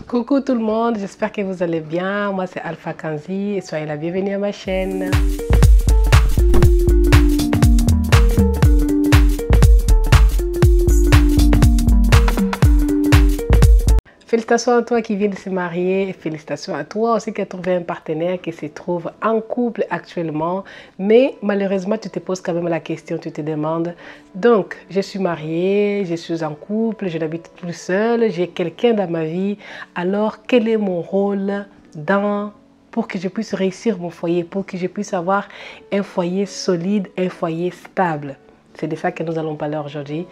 Coucou tout le monde, j'espère que vous allez bien. Moi c'est Alpha Kanzi et soyez la bienvenue à ma chaîne. Félicitations à toi qui viens de se marier et félicitations à toi aussi qui as trouvé un partenaire qui se trouve en couple actuellement. Mais malheureusement, tu te poses quand même la question, tu te demandes, donc je suis mariée, je suis en couple, je n'habite plus seule, j'ai quelqu'un dans ma vie. Alors quel est mon rôle pour que je puisse réussir mon foyer, pour que je puisse avoir un foyer solide, un foyer stable? C'est de ça que nous allons parler aujourd'hui.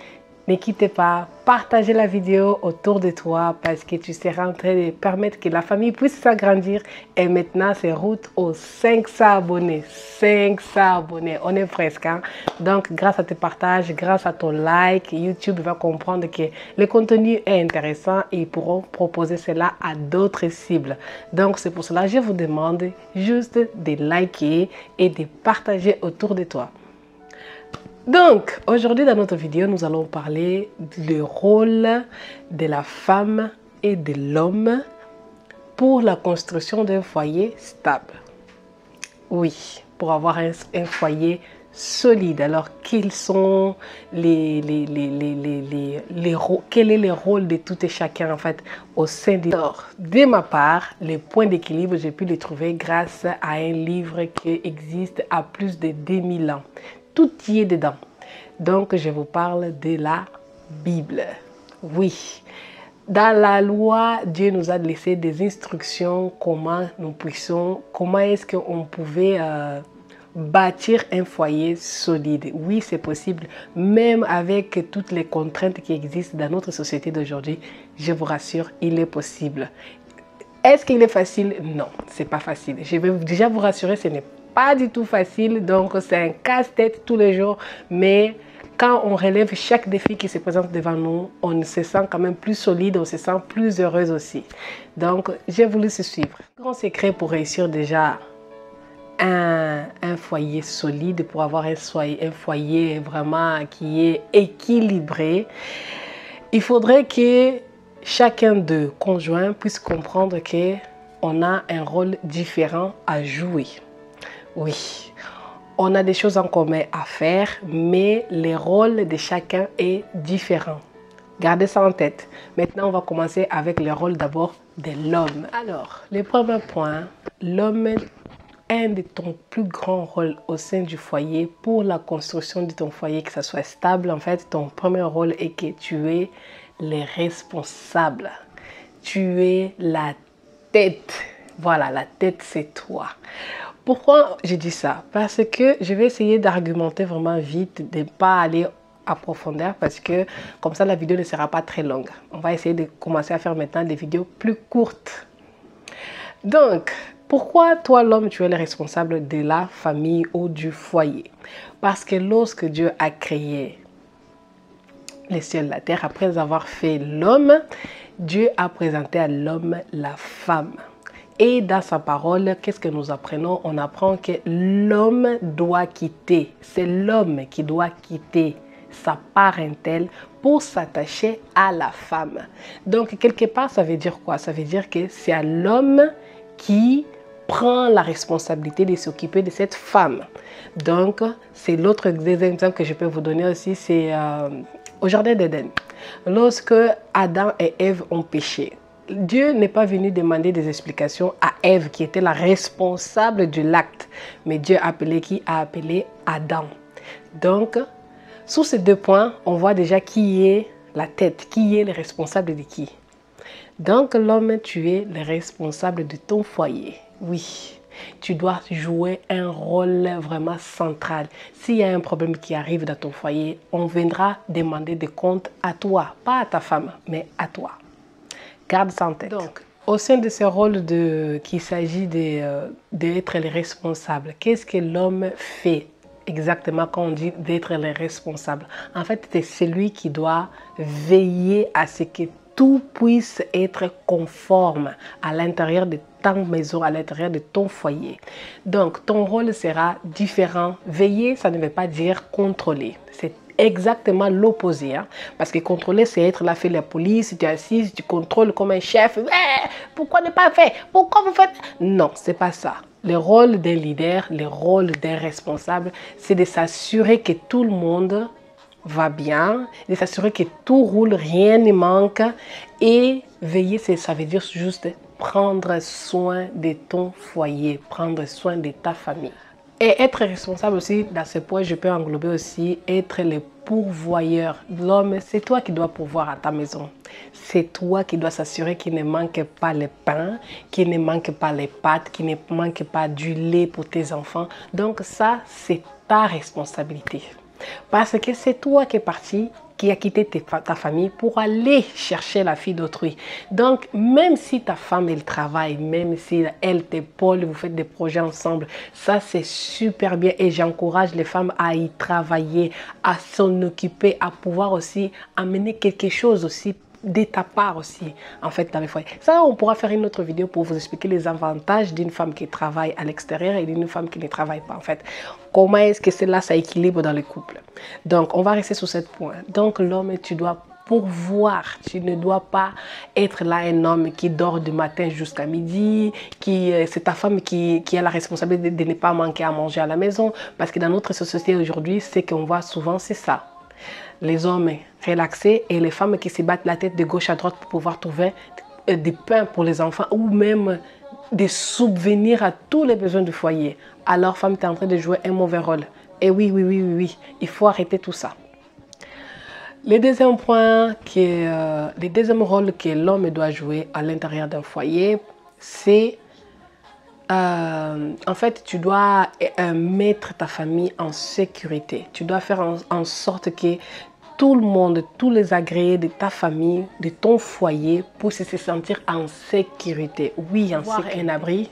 Ne quittez pas, partagez la vidéo autour de toi parce que tu seras en train de permettre que la famille puisse s'agrandir. Et maintenant, c'est route aux 500 abonnés. 500 abonnés, on est presque. Hein? Donc, grâce à tes partages, grâce à ton like, YouTube va comprendre que le contenu est intéressant et ils pourront proposer cela à d'autres cibles. Donc, c'est pour cela que je vous demande juste de liker et de partager autour de toi. Donc, aujourd'hui dans notre vidéo, nous allons parler du rôle de la femme et de l'homme pour la construction d'un foyer stable. Oui, pour avoir un foyer solide. Alors, quels sont quel est le rôle de tout et chacun en fait au sein de... Alors, de ma part, les points d'équilibre, j'ai pu les trouver grâce à un livre qui existe à plus de 2000 ans. Tout y est dedans. Donc, je vous parle de la Bible. Oui, dans la loi, Dieu nous a laissé des instructions comment est-ce qu'on pouvait bâtir un foyer solide. Oui, c'est possible, même avec toutes les contraintes qui existent dans notre société d'aujourd'hui. Je vous rassure, il est possible. Est-ce qu'il est facile? Non, c'est pas facile. Je vais déjà vous rassurer, ce n'est pas du tout facile, donc c'est un casse-tête tous les jours, mais quand on relève chaque défi qui se présente devant nous, on se sent quand même plus solide, on se sent plus heureuse aussi. Donc, j'ai voulu se suivre. Grand secret pour réussir déjà un foyer solide, pour avoir un foyer vraiment qui est équilibré, il faudrait que chacun de conjoints puisse comprendre qu'on a un rôle différent à jouer. Oui, on a des choses en commun à faire, mais le rôle de chacun est différent. Gardez ça en tête. Maintenant, on va commencer avec le rôle d'abord de l'homme. Alors, le premier point, l'homme, un de ton plus grand rôle au sein du foyer pour la construction de ton foyer, que ça soit stable, en fait, ton premier rôle est que tu es le responsable. Tu es la tête. Voilà, la tête, c'est toi. Pourquoi je dis ça? Parce que je vais essayer d'argumenter vraiment vite, de ne pas aller à profondeur parce que comme ça la vidéo ne sera pas très longue. On va essayer de commencer à faire maintenant des vidéos plus courtes. Donc, pourquoi toi l'homme tu es le responsable de la famille ou du foyer? Parce que lorsque Dieu a créé les cieux et la terre, après avoir fait l'homme, Dieu a présenté à l'homme la femme. Et dans sa parole, qu'est-ce que nous apprenons? On apprend que l'homme doit quitter. C'est l'homme qui doit quitter sa parentèle pour s'attacher à la femme. Donc, quelque part, ça veut dire quoi? Ça veut dire que c'est à l'homme qui prend la responsabilité de s'occuper de cette femme. Donc, c'est l'autre exemple que je peux vous donner aussi, c'est au jardin d'Éden. Lorsque Adam et Ève ont péché, Dieu n'est pas venu demander des explications à Ève qui était la responsable de l'acte. Mais Dieu a appelé qui? A appelé Adam. Donc, sur ces deux points, on voit déjà qui est la tête, qui est le responsable de qui. Donc, l'homme, tu es le responsable de ton foyer. Oui, tu dois jouer un rôle vraiment central. S'il y a un problème qui arrive dans ton foyer, on viendra demander des comptes à toi, pas à ta femme, mais à toi. Garde ça en tête. Donc, au sein de ce rôle qu'il s'agit d'être le responsable, qu'est-ce que l'homme fait exactement quand on dit d'être le responsable? En fait, c'est celui qui doit veiller à ce que tout puisse être conforme à l'intérieur de ta maison, à l'intérieur de ton foyer. Donc, ton rôle sera différent. Veiller, ça ne veut pas dire contrôler. C'est exactement l'opposé. Hein? Parce que contrôler, c'est être là, fait la police, tu es assis, tu contrôles comme un chef. Pourquoi ne pas faire? Pourquoi vous faites? Non, c'est pas ça. Le rôle d'un leader, le rôle d'un responsable, c'est de s'assurer que tout le monde va bien, de s'assurer que tout roule, rien ne manque. Et veiller, ça veut dire juste prendre soin de ton foyer, prendre soin de ta famille. Et être responsable aussi, dans ce point, je peux englober aussi être le pourvoyeur. L'homme, c'est toi qui dois pourvoir à ta maison. C'est toi qui dois s'assurer qu'il ne manque pas le pain, qu'il ne manque pas les pâtes, qu'il ne manque pas du lait pour tes enfants. Donc ça, c'est ta responsabilité. Parce que c'est toi qui es parti, qui a quitté ta famille pour aller chercher la fille d'autrui. Donc, même si ta femme, elle travaille, même si elle t'épaule, vous faites des projets ensemble, ça c'est super bien et j'encourage les femmes à y travailler, à s'en occuper, à pouvoir aussi amener quelque chose aussi de ta part aussi, en fait, dans les foyers. Ça, on pourra faire une autre vidéo pour vous expliquer les avantages d'une femme qui travaille à l'extérieur et d'une femme qui ne travaille pas, en fait. Comment est-ce que cela, ça équilibre dans le couple. Donc, on va rester sur ce point. Donc, l'homme, tu dois pourvoir. Tu ne dois pas être là un homme qui dort du matin jusqu'à midi, c'est ta femme qui a la responsabilité de ne pas manquer à manger à la maison. Parce que dans notre société aujourd'hui, ce qu'on voit souvent, c'est ça. Les hommes relaxés et les femmes qui se battent la tête de gauche à droite pour pouvoir trouver des pains pour les enfants ou même de subvenir à tous les besoins du foyer. Alors, femme, tu es en train de jouer un mauvais rôle. Et oui, il faut arrêter tout ça. Le deuxième point, le deuxième rôle que l'homme doit jouer à l'intérieur d'un foyer, c'est en fait, tu dois mettre ta famille en sécurité. Tu dois faire en sorte que tout le monde, tous les agréés de ta famille, de ton foyer, puissent se sentir en sécurité. Oui, en sécurité. Un abri.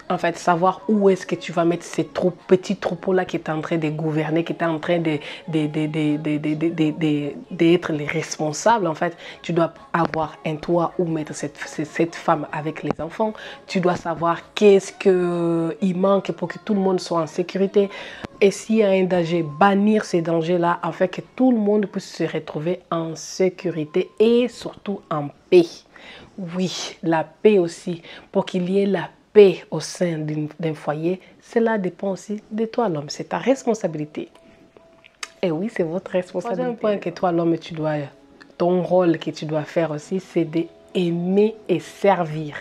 En fait, savoir où est-ce que tu vas mettre ces petits troupeaux-là qui est en train de gouverner, qui est en train d'être les responsables. En fait, tu dois avoir un toit où mettre cette femme avec les enfants. Tu dois savoir qu'est-ce qu'il manque pour que tout le monde soit en sécurité. Et s'il y a un danger, bannir ces dangers-là afin que tout le monde puisse se retrouver en sécurité et surtout en paix. Oui, la paix aussi, pour qu'il y ait la paix au sein d'un foyer, cela dépend aussi de toi l'homme, c'est ta responsabilité. Et oui, c'est votre responsabilité. Troisième point que toi l'homme, ton rôle que tu dois faire aussi, c'est d'aimer et servir.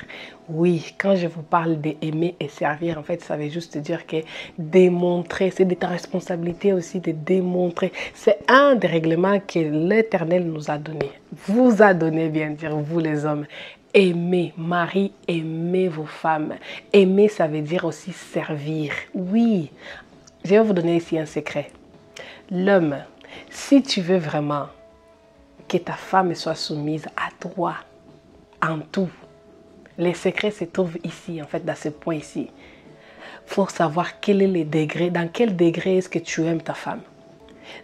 Oui, quand je vous parle d'aimer et servir, en fait, ça veut juste dire que démontrer, c'est de ta responsabilité aussi de démontrer. C'est un des règlements que l'Éternel nous a donné. Vous a donné, bien dire, vous les hommes. Aimez, mari, aimez vos femmes. Aimer, ça veut dire aussi servir. Oui, je vais vous donner ici un secret. L'homme, si tu veux vraiment que ta femme soit soumise à toi en tout, les secrets se trouvent ici, en fait, dans ce point ici. Il faut savoir quel est le degré, dans quel degré est-ce que tu aimes ta femme.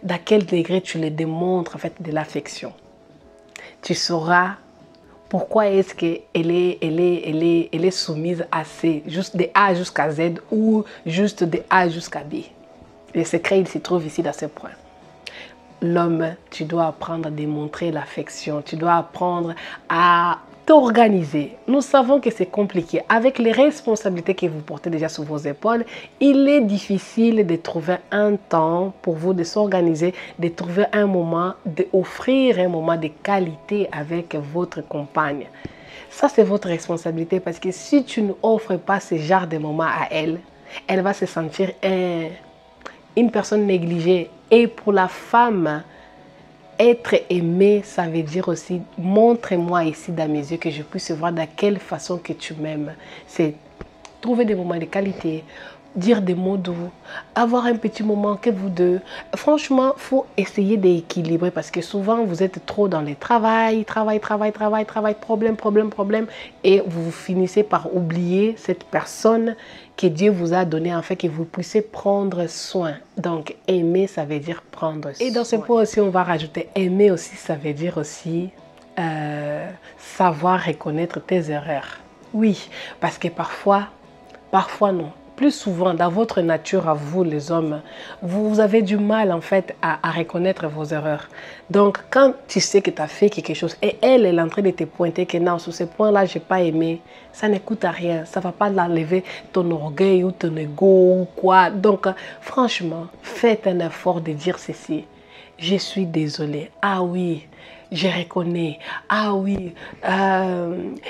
Dans quel degré tu lui démontres, en fait, de l'affection. Tu sauras pourquoi est-ce qu'elle est soumise à juste de A jusqu'à Z ou juste de A jusqu'à B. Le secret, il se trouve ici dans ce point. L'homme, tu dois apprendre à démontrer l'affection. Tu dois apprendre à t'organiser. Nous savons que c'est compliqué. Avec les responsabilités que vous portez déjà sur vos épaules, il est difficile de trouver un temps pour vous de s'organiser, de trouver un moment, d'offrir un moment de qualité avec votre compagne. Ça, c'est votre responsabilité parce que si tu n'offres pas ce genre de moment à elle, elle va se sentir une personne négligée. Et pour la femme, être aimé, ça veut dire aussi, montre-moi ici dans mes yeux que je puisse voir de quelle façon que tu m'aimes. C'est trouver des moments de qualité, dire des mots doux, avoir un petit moment que vous deux. Franchement, il faut essayer d'équilibrer parce que souvent, vous êtes trop dans les travail, problème. Et vous finissez par oublier cette personne que Dieu vous a donnée afin que vous puissiez prendre soin. Donc, aimer, ça veut dire prendre soin. Et dans ce point aussi, on va rajouter aimer aussi, ça veut dire aussi savoir reconnaître tes erreurs. Oui, parce que parfois non. plus souvent, dans votre nature à vous, les hommes, vous avez du mal en fait à reconnaître vos erreurs. Donc, quand tu sais que tu as fait quelque chose et elle est en train de te pointer que non, sur ce point-là, je n'ai pas aimé, ça n'écoute à rien. Ça ne va pas l'enlever ton orgueil ou ton ego ou quoi. Donc, franchement, faites un effort de dire ceci. Je suis désolée. Ah oui. Je reconnais. Ah oui,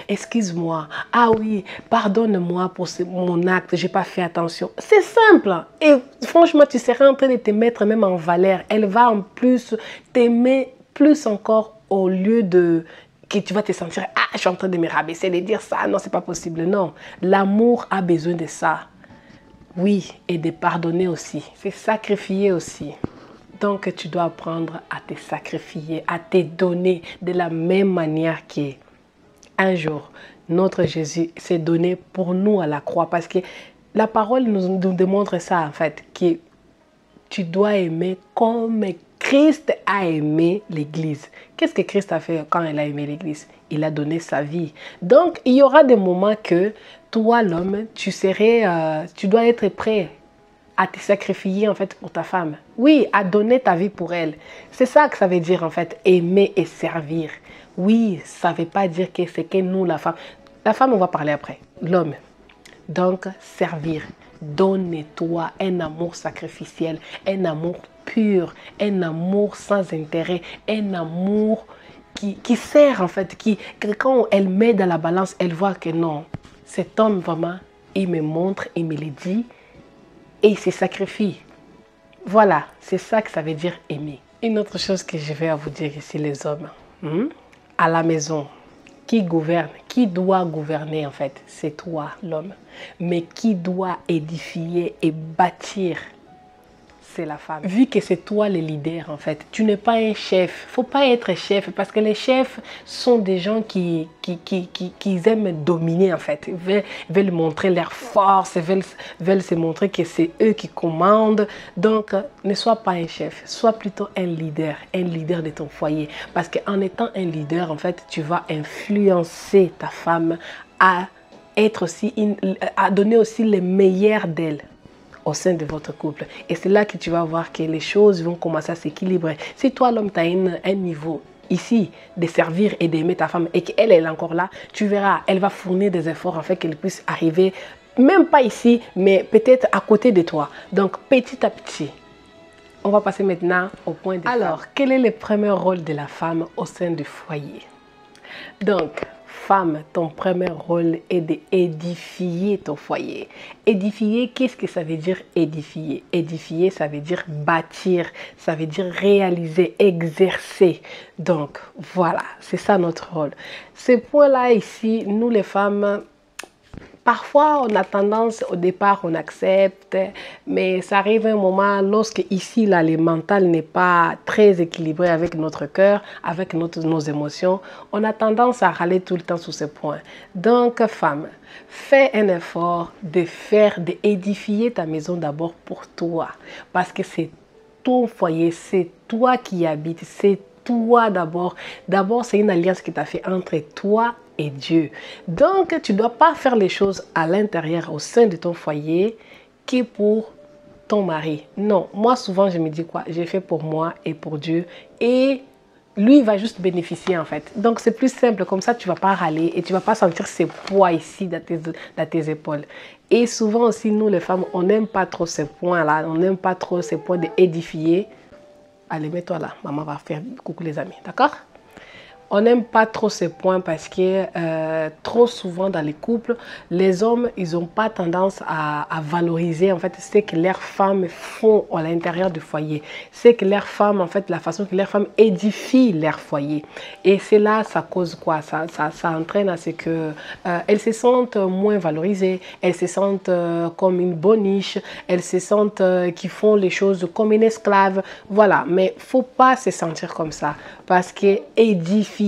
excuse-moi. Ah oui, pardonne-moi pour mon acte, je n'ai pas fait attention. C'est simple. Et franchement, tu seras en train de te mettre même en valeur. Elle va en plus t'aimer plus encore au lieu de que tu vas te sentir, ah, je suis en train de me rabaisser, de dire ça. Non, c'est pas possible. Non, l'amour a besoin de ça. Oui, et de pardonner aussi. C'est sacrifier aussi. Donc, tu dois apprendre à te sacrifier, à te donner de la même manière qu'un jour, notre Jésus s'est donné pour nous à la croix. Parce que la parole nous démontre ça, en fait, que tu dois aimer comme Christ a aimé l'Église. Qu'est-ce que Christ a fait quand il a aimé l'Église? Il a donné sa vie. Donc, il y aura des moments que toi, l'homme, tu dois être prêt à te sacrifier en fait pour ta femme. Oui, à donner ta vie pour elle. C'est ça que ça veut dire en fait, aimer et servir. Oui, ça ne veut pas dire que c'est que nous, la femme, on va parler après. L'homme. Donc, servir. Donne-toi un amour sacrificiel, un amour pur, un amour sans intérêt, un amour qui sert en fait, que quand elle met dans la balance, elle voit que non, cet homme vraiment, il me montre, il me le dit, et il se sacrifie. Voilà, c'est ça que ça veut dire aimer. Une autre chose que je vais vous dire ici, les hommes. À la maison, qui gouverne, qui doit gouverner en fait, c'est toi, l'homme. Mais qui doit édifier et bâtir, c'est la femme. Vu que c'est toi le leader en fait, tu n'es pas un chef. Il ne faut pas être chef parce que les chefs sont des gens qui aiment dominer en fait. Ils veulent montrer leur force, veulent se montrer que c'est eux qui commandent. Donc, ne sois pas un chef, sois plutôt un leader de ton foyer. Parce qu'en étant un leader, en fait, tu vas influencer ta femme à être aussi, à donner aussi le meilleur d'elle au sein de votre couple. Et c'est là que tu vas voir que les choses vont commencer à s'équilibrer. Si toi, l'homme, tu as un niveau ici de servir et d'aimer ta femme et qu'elle est encore là, tu verras, elle va fournir des efforts afin qu'elle puisse arriver, même pas ici, mais peut-être à côté de toi. Donc, petit à petit, on va passer maintenant au point de Alors, quel est le premier rôle de la femme au sein du foyer? Donc, femme, ton premier rôle est d'édifier ton foyer. Édifier, qu'est-ce que ça veut dire édifier? Édifier, ça veut dire bâtir, ça veut dire réaliser, exercer. Donc, voilà, c'est ça notre rôle. Ce point-là ici, nous les femmes, parfois, on a tendance, au départ, on accepte, mais ça arrive un moment lorsque ici, là, le mental n'est pas très équilibré avec notre cœur, avec nos émotions, on a tendance à râler tout le temps sur ce point. Donc, femme, fais un effort d'édifier ta maison d'abord pour toi, parce que c'est ton foyer, c'est toi qui y habites, c'est toi d'abord. D'abord, c'est une alliance que tu as fait entre toi et Dieu. Donc, tu ne dois pas faire les choses à l'intérieur, au sein de ton foyer, qui pour ton mari. Non, moi souvent je me dis quoi? J'ai fait pour moi et pour Dieu. Et lui, il va juste bénéficier en fait. Donc, c'est plus simple. Comme ça, tu ne vas pas râler et tu ne vas pas sentir ce poids ici dans tes épaules. Et souvent aussi, nous les femmes, on n'aime pas trop ces points-là. On n'aime pas trop ces points d'édifier. Allez, mets-toi là. Maman va faire coucou les amis. D'accord? On n'aime pas trop ces points parce que trop souvent dans les couples, les hommes, ils n'ont pas tendance à valoriser en fait ce que leurs femmes font à l'intérieur du foyer. C'est que leurs femmes, en fait, la façon que leurs femmes édifient leur foyer. Et c'est là, ça cause quoi? Ça entraîne à ce qu'elles se sentent moins valorisées, elles se sentent comme une boniche, elles se sentent qu'ils font les choses comme une esclave. Voilà, mais il ne faut pas se sentir comme ça parce que édifier,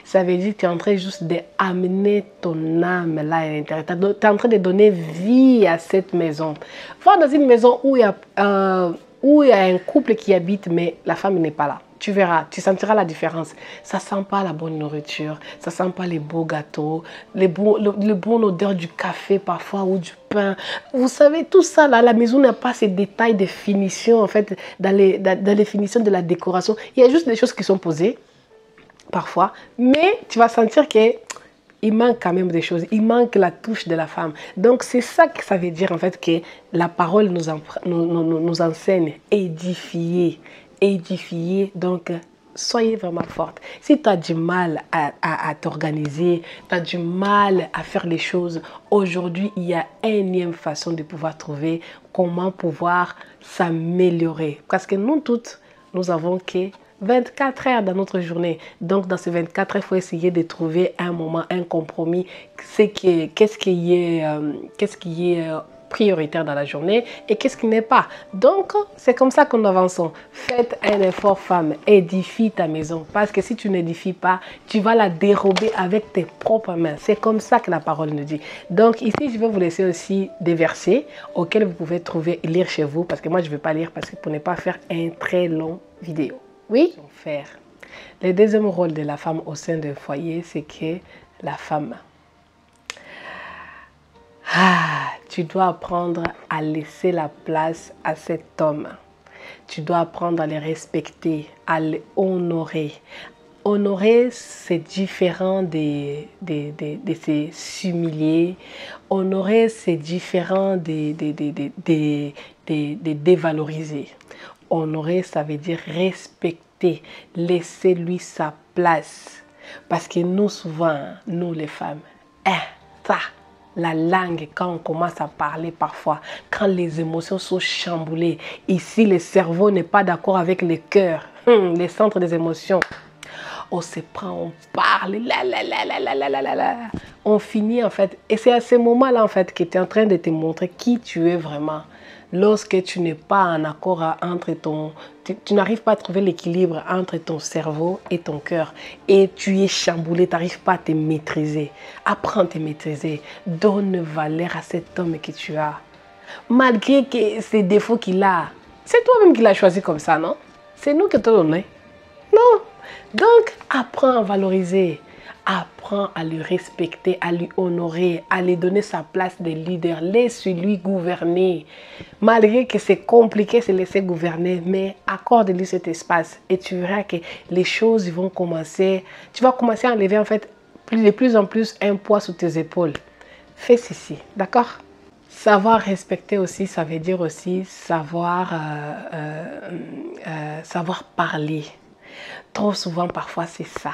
ça veut dire que tu es en train juste d'amener ton âme là à l'intérieur. Tu es en train de donner vie à cette maison. Va dans une maison où il y a un couple qui habite, mais la femme n'est pas là. Tu verras, tu sentiras la différence. Ça sent pas la bonne nourriture, ça sent pas les beaux gâteaux, le bon odeur du café parfois ou du pain. Vous savez, tout ça là, la maison n'a pas ces détails de finition en fait, dans les finitions de la décoration. Il y a juste des choses qui sont posées parfois, mais tu vas sentir que il manque quand même des choses, il manque la touche de la femme. Donc c'est ça que ça veut dire en fait que la parole nous enseigne, édifier, édifier. Donc soyez vraiment forte. Si tu as du mal à t'organiser, tu as du mal à faire les choses, aujourd'hui il y a une énième façon de pouvoir trouver comment pouvoir s'améliorer. Parce que nous toutes, nous avons que 24 heures dans notre journée. Donc, dans ces 24 heures, il faut essayer de trouver un moment, un compromis. Qu'est-ce qui est prioritaire dans la journée et qu'est-ce qui n'est pas. Donc, c'est comme ça que nous avançons. Faites un effort, femme. Édifie ta maison. Parce que si tu n'édifies pas, tu vas la dérober avec tes propres mains. C'est comme ça que la parole nous dit. Donc, ici, je vais vous laisser aussi des versets auxquels vous pouvez trouver, lire chez vous. Parce que moi, je ne vais pas lire parce que pour ne pas faire un très long vidéo. Oui, faire. Le deuxième rôle de la femme au sein d'un foyer, c'est que la femme, tu dois apprendre à laisser la place à cet homme. Tu dois apprendre à le respecter, à l'honorer. Honorer, c'est différent de s'humilier. Honorer, c'est différent de dévaloriser. Honorer, ça veut dire respecter, laisser lui sa place. Parce que nous, souvent, nous les femmes, ça, la langue, quand on commence à parler parfois, quand les émotions sont chamboulées, ici, le cerveau n'est pas d'accord avec le cœur, les centres des émotions. On se prend, on parle, on finit en fait. Et c'est à ce moment-là en fait que tu es en train de te montrer qui tu es vraiment. Lorsque tu n'es pas en accord entre tu n'arrives pas à trouver l'équilibre entre ton cerveau et ton cœur et tu es chamboulé, tu n'arrives pas à te maîtriser. Apprends à te maîtriser. Donne valeur à cet homme que tu as. Malgré ces défauts qu'il a. C'est toi-même qui l'as choisi comme ça, non? C'est nous qui te donnons. Non. Donc, apprends à valoriser. Apprends à le respecter, à lui honorer, à lui donner sa place de leader. Laisse-lui gouverner. Malgré que c'est compliqué de se laisser gouverner, mais accorde-lui cet espace et tu verras que les choses vont commencer. Tu vas commencer à enlever en fait de plus en plus un poids sur tes épaules. Fais ceci, d'accord? Savoir respecter aussi, ça veut dire aussi savoir parler. Trop souvent, parfois, c'est ça.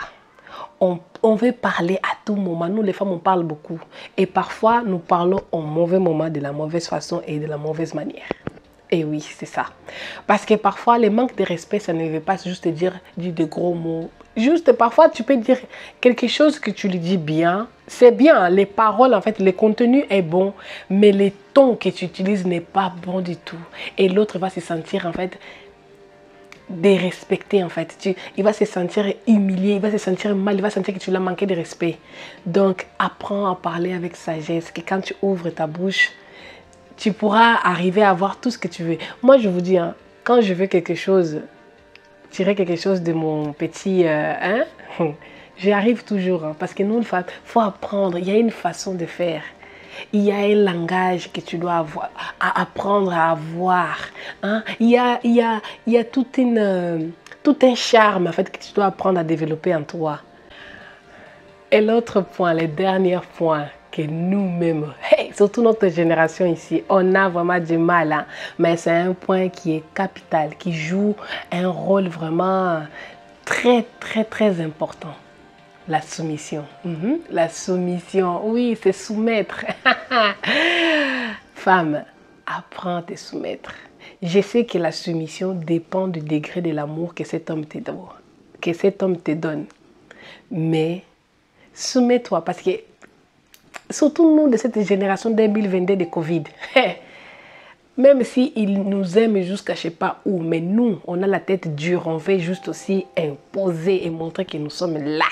On veut parler à tout moment. Nous, les femmes, on parle beaucoup. Et parfois, nous parlons au mauvais moment, de la mauvaise façon et de la mauvaise manière. Et oui, c'est ça. Parce que parfois, le manque de respect, ça ne veut pas juste dire de gros mots. Juste, parfois, tu peux dire quelque chose que tu lui dis bien. C'est bien, les paroles, en fait, le contenu est bon, mais le ton que tu utilises n'est pas bon du tout. Et l'autre va se sentir, en fait, dérespecté en fait. Il va se sentir humilié, il va se sentir mal, il va sentir que tu l'as manqué de respect. Donc, apprends à parler avec sagesse, que quand tu ouvres ta bouche, tu pourras arriver à avoir tout ce que tu veux. Moi, je vous dis, hein, quand je veux quelque chose, tirer quelque chose de mon petit... j'y arrive toujours. Hein, parce que nous, il faut apprendre. Il y a une façon de faire. Il y a un langage que tu dois avoir, à apprendre à avoir. Hein? Il y a tout un charme en fait, que tu dois apprendre à développer en toi. Et l'autre point, le dernier point que nous-mêmes, surtout notre génération ici, on a vraiment du mal. Hein? Mais c'est un point qui est capital, qui joue un rôle vraiment très, très, très important. La soumission. La soumission, oui, c'est soumettre. Femme, apprends à te soumettre. Je sais que la soumission dépend du degré de l'amour que cet homme te donne. Mais soumets-toi parce que, surtout nous de cette génération 2022 de Covid, même s'il nous aime jusqu'à je ne sais pas où, mais nous, on a la tête dure, on veut juste aussi imposer et montrer que nous sommes là.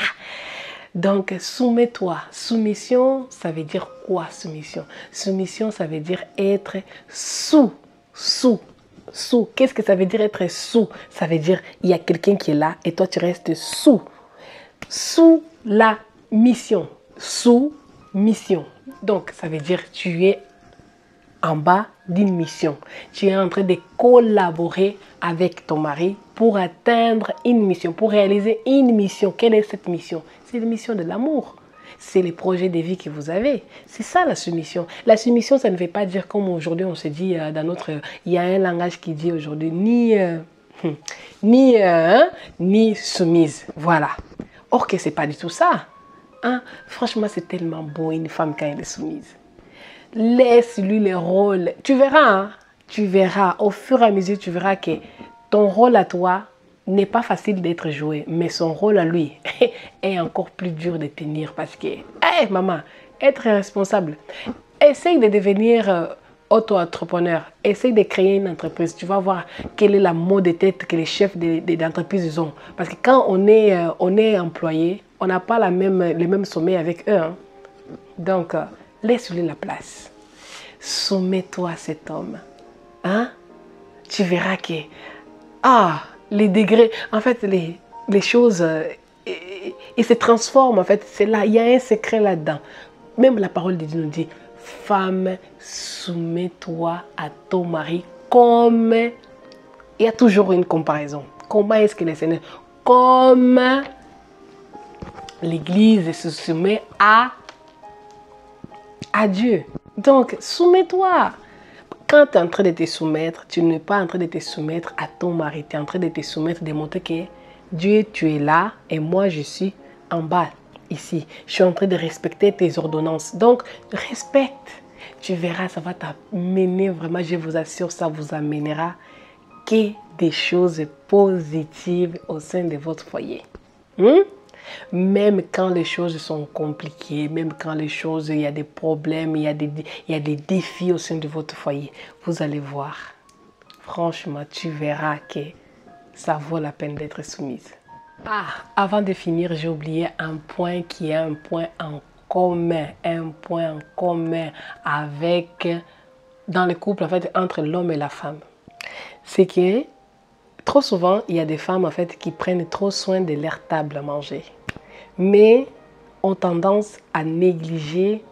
Donc, soumets-toi. Soumission, ça veut dire quoi, soumission? Soumission, ça veut dire être sous Sous. Qu'est-ce que ça veut dire être sous? Ça veut dire il y a quelqu'un qui est là et toi tu restes sous. Sous la mission. Sous mission. Donc ça veut dire tu es en bas d'une mission. Tu es en train de collaborer avec ton mari pour atteindre une mission, pour réaliser une mission. Quelle est cette mission? C'est la mission de l'amour. C'est les projets de vie que vous avez. C'est ça la soumission. La soumission, ça ne veut pas dire comme aujourd'hui on se dit dans notre... Il y a un langage qui dit aujourd'hui ni soumise. Voilà. Or que c'est pas du tout ça. Hein? Franchement, c'est tellement beau une femme quand elle est soumise. Laisse-lui les rôles. Tu verras, hein? Tu verras. Au fur et à mesure, tu verras que ton rôle à toi n'est pas facile d'être joué, mais son rôle à lui est encore plus dur de tenir parce que, hey, maman, être responsable, essaye de devenir auto-entrepreneur, essaye de créer une entreprise. Tu vas voir quel est la mot de tête que les chefs d'entreprise ont. Parce que quand on est employé, on n'a pas le même sommet avec eux. Hein. Donc, laisse-lui la place. Soumets-toi à cet homme. Hein? Tu verras que... les degrés, en fait, les choses, ils se transforment, en fait. C'est là, il y a un secret là-dedans. Même la parole de Dieu nous dit, femme, soumets-toi à ton mari comme... Il y a toujours une comparaison. Comment est-ce que les Seigneurs... Comme l'Église se soumet à Dieu. Donc, soumets-toi. Quand tu es en train de te soumettre, tu n'es pas en train de te soumettre à ton mari. Tu es en train de te soumettre, de montrer que Dieu, tu es là et moi, je suis en bas, ici. Je suis en train de respecter tes ordonnances. Donc, respecte. Tu verras, ça va t'amener vraiment, je vous assure, ça vous amènera que des choses positives au sein de votre foyer. Même quand les choses sont compliquées, même quand les choses, il y a des problèmes, il y a des défis au sein de votre foyer, vous allez voir. Franchement, tu verras que ça vaut la peine d'être soumise. Avant de finir, j'ai oublié un point qui est un point en commun. Un point en commun avec, dans le couple, en fait, entre l'homme et la femme. C'est que, trop souvent, il y a des femmes, en fait, qui prennent trop soin de leur table à manger. Mais ont tendance à négliger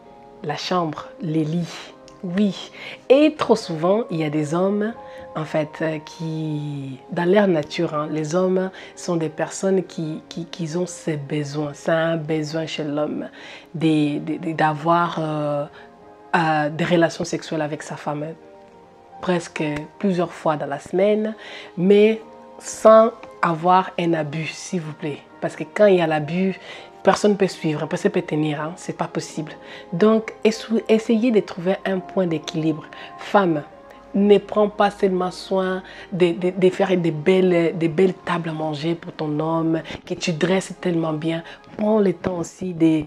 la chambre, les lits. Oui. Et trop souvent, il y a des hommes, en fait, qui, dans leur nature, hein, les hommes sont des personnes qui ont ces besoins. C'est un besoin chez l'homme d'avoir des relations sexuelles avec sa femme presque plusieurs fois dans la semaine, mais sans avoir un abus, s'il vous plaît. Parce que quand il y a l'abus, personne ne peut suivre, personne ne peut tenir, hein? C'est pas possible. Donc, essayez de trouver un point d'équilibre. Femme, ne prends pas seulement soin de faire des belles tables à manger pour ton homme, que tu dresses tellement bien. Prends le temps aussi de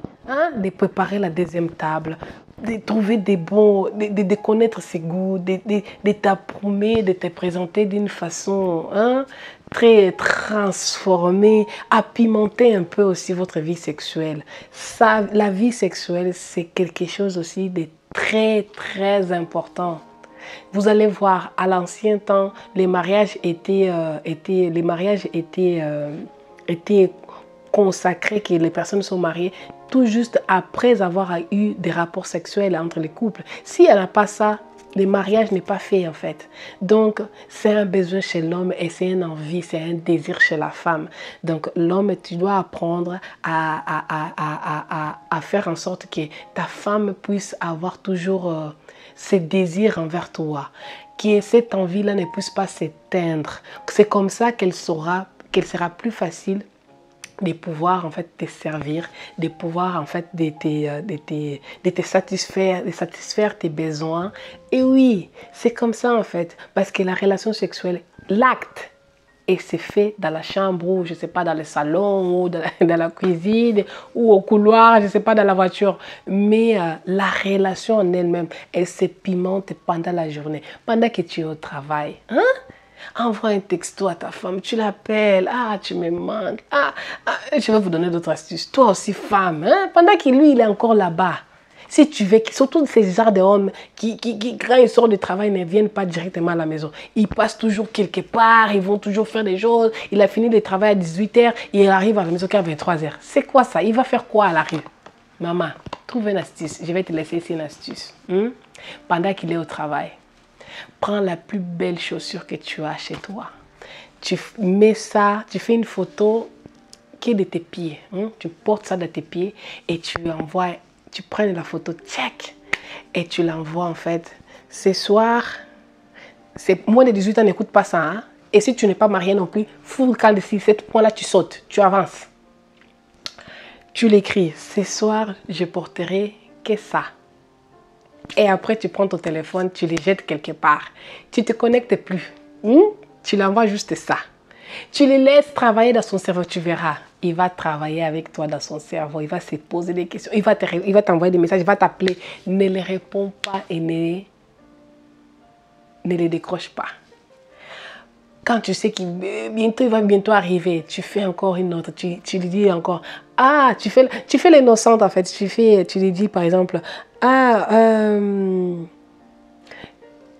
préparer la deuxième table, de trouver des bons, de connaître ses goûts, de t'approuver, de te présenter d'une façon très transformée, à pimenter un peu aussi votre vie sexuelle. Ça, la vie sexuelle, c'est quelque chose aussi de très, très important. Vous allez voir, à l'ancien temps, les mariages étaient consacrés, que les personnes sont mariées tout juste après avoir eu des rapports sexuels entre les couples. Si elle n'a pas ça, le mariage n'est pas fait en fait. Donc, c'est un besoin chez l'homme et c'est une envie, c'est un désir chez la femme. Donc, l'homme, tu dois apprendre à faire en sorte que ta femme puisse avoir toujours ces désirs envers toi. Que cette envie-là ne puisse pas s'éteindre. C'est comme ça qu'elle sera plus facile de pouvoir en fait te servir, de pouvoir en fait de te satisfaire, de satisfaire tes besoins. Et oui, c'est comme ça en fait, parce que la relation sexuelle, l'acte, et c'est fait dans la chambre ou je sais pas dans le salon ou dans la cuisine ou au couloir, je sais pas dans la voiture, mais la relation en elle-même, elle se pimente pendant la journée, pendant que tu es au travail, hein? Envoie un texto à ta femme, tu l'appelles, tu me manques, je vais vous donner d'autres astuces. Toi aussi femme, hein? Pendant que lui il est encore là-bas, Si tu veux, surtout ces genres d'hommes qui, quand ils sortent du travail, ne viennent pas directement à la maison. Ils passent toujours quelque part, ils vont toujours faire des choses. Il a fini le travail à 18h, il arrive à la maison qu'à 23h. C'est quoi ça? Il va faire quoi à la rue? Maman, trouve une astuce. Je vais te laisser ici une astuce. Pendant qu'il est au travail, prends la plus belle chaussure que tu as chez toi. Tu mets ça, tu fais une photo qui est de tes pieds. Tu portes ça de tes pieds et tu envoies, tu prends la photo, check, et tu l'envoies en fait. Ce soir, c'est moins de 18 ans, n'écoute pas ça. Hein? Et si tu n'es pas marié non plus, fous le camp de 6-7 points là, tu sautes, tu avances. Tu l'écris, ce soir, je porterai que ça. Et après, tu prends ton téléphone, tu les jettes quelque part. Tu ne te connectes plus. Tu l'envoies juste ça. Tu le laisses travailler dans son cerveau, tu verras. Il va travailler avec toi dans son cerveau. Il va se poser des questions. Il va t'envoyer des messages, il va t'appeler. Ne les réponds pas et ne les décroche pas. Quand tu sais qu'il va bientôt arriver, tu fais encore une autre. Tu lui dis encore, ah, tu fais l'innocente en fait. Tu lui dis par exemple, ah,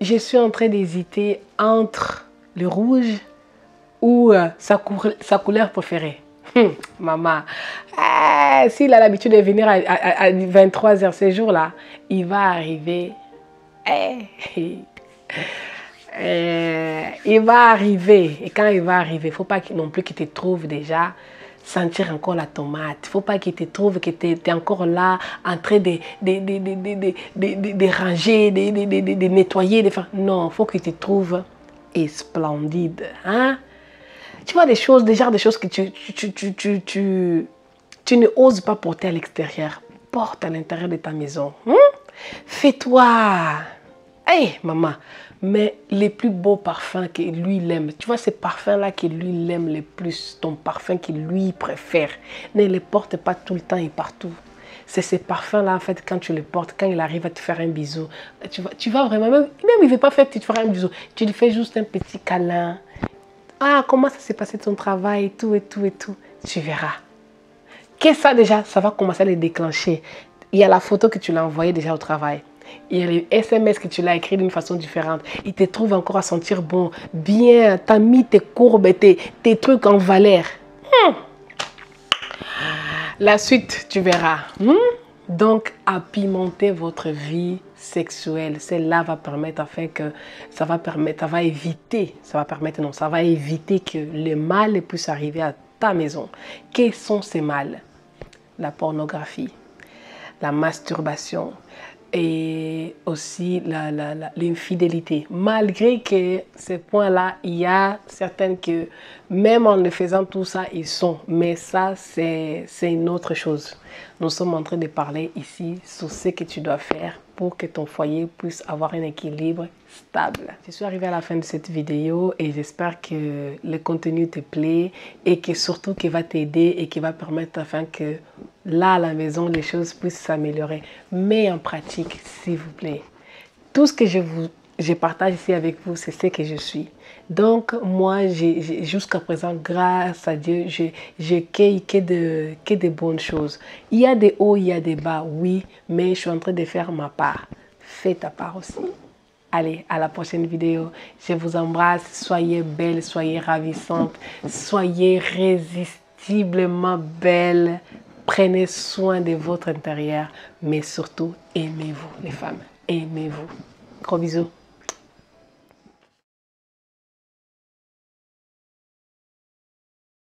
je suis en train d'hésiter entre le rouge ou sa couleur préférée. Maman, s'il a l'habitude de venir à 23h ces jours-là, il va arriver. Il va arriver. Et quand il va arriver, il ne faut pas non plus qu'il te trouve déjà sentir encore la tomate. Il ne faut pas qu'il te trouve que tu es encore là en train de ranger, de nettoyer. Non, il faut qu'il te trouve splendide. Hein? Tu vois des choses, des genres de choses que tu ne oses pas porter à l'extérieur. Porte à l'intérieur de ta maison. Fais-toi. Hey, maman, mais les plus beaux parfums que lui aime, tu vois ces parfums-là que lui aime le plus, ton parfum qu'il lui préfère, ne les porte pas tout le temps et partout. C'est ces parfums-là, en fait, quand tu les portes, quand il arrive à te faire un bisou, tu vas vraiment, même il ne veut pas faire que tu te feras un bisou, tu lui fais juste un petit câlin. Ah, comment ça s'est passé ton travail et tout, et tout, et tout. Tu verras. Que ça déjà, ça va commencer à les déclencher. Il y a la photo que tu l'as envoyée déjà au travail. Il y a les SMS que tu l'as écrit d'une façon différente. Il te trouve encore à sentir bon, bien. Tu as mis tes courbes et tes trucs en valeur. La suite, tu verras. Donc, apimenter votre vie sexuelle. Celle-là va permettre, ça va éviter que le mal puisse arriver à ta maison. Quels sont ces mâles? La pornographie, la masturbation et aussi l'infidélité. Malgré que ces points-là, il y a certaines que, même en ne faisant tout ça, ils sont. Mais ça, c'est une autre chose. Nous sommes en train de parler ici sur ce que tu dois faire pour que ton foyer puisse avoir un équilibre stable. Je suis arrivée à la fin de cette vidéo et j'espère que le contenu te plaît et que surtout qu'il va t'aider et qu'il va permettre afin que là à la maison les choses puissent s'améliorer. Mais en pratique, s'il vous plaît, tout ce que je partage ici avec vous, c'est ce que je suis. Donc, moi, jusqu'à présent, grâce à Dieu, je cueille que de bonnes choses. Il y a des hauts, il y a des bas, oui, mais je suis en train de faire ma part. Fais ta part aussi. Allez, à la prochaine vidéo. Je vous embrasse. Soyez belles, soyez ravissantes, soyez irrésistiblement belles. Prenez soin de votre intérieur, mais surtout, aimez-vous, les femmes. Aimez-vous. Gros bisous.